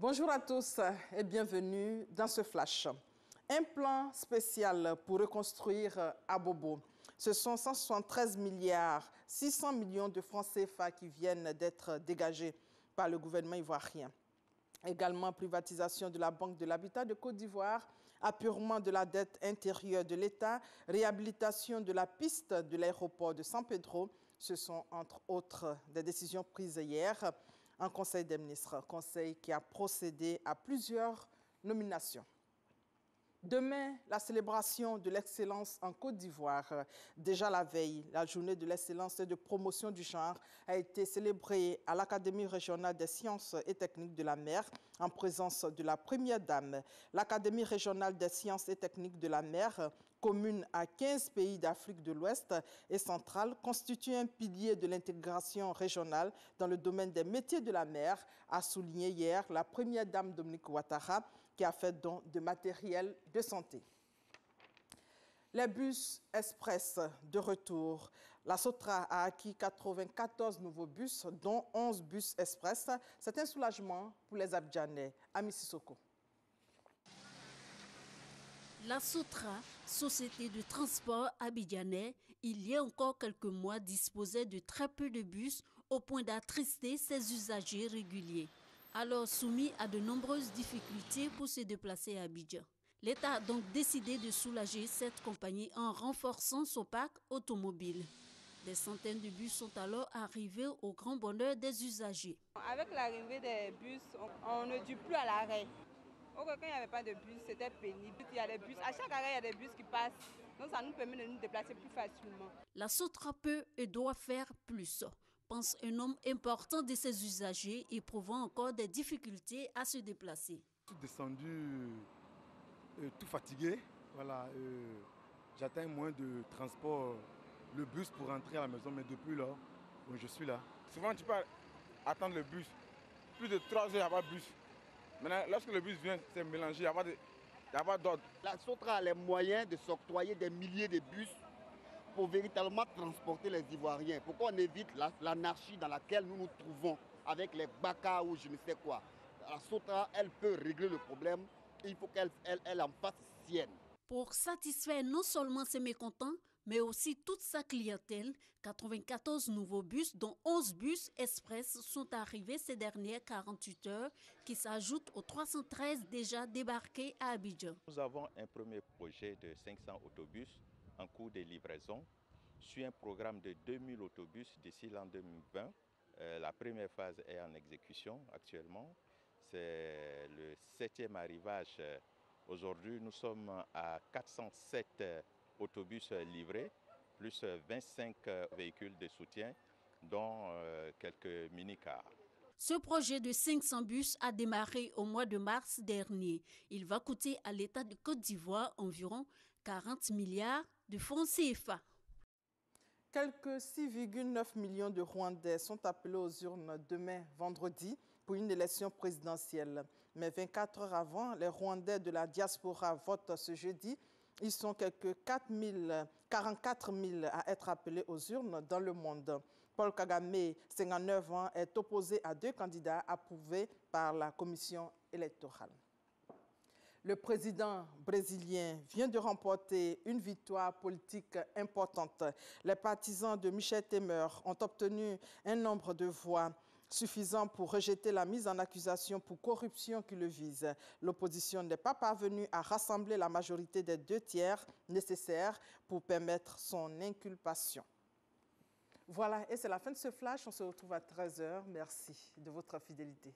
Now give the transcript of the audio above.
Bonjour à tous et bienvenue dans ce flash. Un plan spécial pour reconstruire Abobo. Ce sont 173 milliards 600 millions de francs CFA qui viennent d'être dégagés par le gouvernement ivoirien. Également, privatisation de la Banque de l'Habitat de Côte d'Ivoire, apurement de la dette intérieure de l'État, réhabilitation de la piste de l'aéroport de San Pedro. Ce sont entre autres des décisions prises hier en Conseil des ministres, conseil qui a procédé à plusieurs nominations. Demain, la célébration de l'excellence en Côte d'Ivoire. Déjà la veille, la journée de l'excellence et de promotion du genre a été célébrée à l'Académie régionale des sciences et techniques de la mer en présence de la Première Dame. L'Académie régionale des sciences et techniques de la mer, commune à 15 pays d'Afrique de l'Ouest et centrale, constitue un pilier de l'intégration régionale dans le domaine des métiers de la mer, a souligné hier la Première Dame Dominique Ouattara, qui a fait don de matériel de santé. Les bus express de retour. La Sotra a acquis 94 nouveaux bus, dont 11 bus express. C'est un soulagement pour les Abidjanais. Ami Sissoko. La Sotra, société de transport abidjanais, il y a encore quelques mois disposait de très peu de bus au point d'attrister ses usagers réguliers. Alors soumis à de nombreuses difficultés pour se déplacer à Abidjan. L'État a donc décidé de soulager cette compagnie en renforçant son parc automobile. Des centaines de bus sont alors arrivés au grand bonheur des usagers. Avec l'arrivée des bus, on ne dure plus à l'arrêt. Quand il n'y avait pas de bus, c'était pénible. Il y a des bus, à chaque arrêt, il y a des bus qui passent. Donc ça nous permet de nous déplacer plus facilement. La Sotra peut et doit faire plus, pense un nombre important de ses usagers éprouvant encore des difficultés à se déplacer. Je suis descendu tout fatigué. Voilà, j'atteins moins de transport, le bus pour rentrer à la maison, mais depuis là, bon, je suis là. Souvent tu peux attendre le bus, plus de 3 heures, il n'y a pas de bus. Maintenant, lorsque le bus vient, c'est mélangé, il n'y a pas d'ordre. La Sotra a les moyens de s'octroyer des milliers de bus pour véritablement transporter les Ivoiriens. Pourquoi on évite l'anarchie dans laquelle nous nous trouvons avec les baka ou je ne sais quoi. La Sotra, elle peut régler le problème et il faut qu'elle en fasse sienne. Pour satisfaire non seulement ses mécontents, mais aussi toute sa clientèle, 94 nouveaux bus, dont 11 bus express, sont arrivés ces dernières 48 heures, qui s'ajoutent aux 313 déjà débarqués à Abidjan. Nous avons un premier projet de 500 autobus en cours de livraison, sur un programme de 2000 autobus d'ici l'an 2020. La première phase est en exécution actuellement. C'est le 7e arrivage. Aujourd'hui, nous sommes à 407 autobus livrés, plus 25 véhicules de soutien, dont quelques mini-cars. Ce projet de 500 bus a démarré au mois de mars dernier. Il va coûter à l'État de Côte d'Ivoire environ 40 milliards de francs CFA. Quelques 6,9 millions de Rwandais sont appelés aux urnes demain, vendredi, pour une élection présidentielle. Mais 24 heures avant, les Rwandais de la diaspora votent ce jeudi. Ils sont quelques 44 000 à être appelés aux urnes dans le monde. Paul Kagame, 59 ans, est opposé à 2 candidats approuvés par la commission électorale. Le président brésilien vient de remporter une victoire politique importante. Les partisans de Michel Temer ont obtenu un nombre de voix suffisant pour rejeter la mise en accusation pour corruption qui le vise. L'opposition n'est pas parvenue à rassembler la majorité des 2 tiers nécessaires pour permettre son inculpation. Voilà, et c'est la fin de ce flash. On se retrouve à 13 h. Merci de votre fidélité.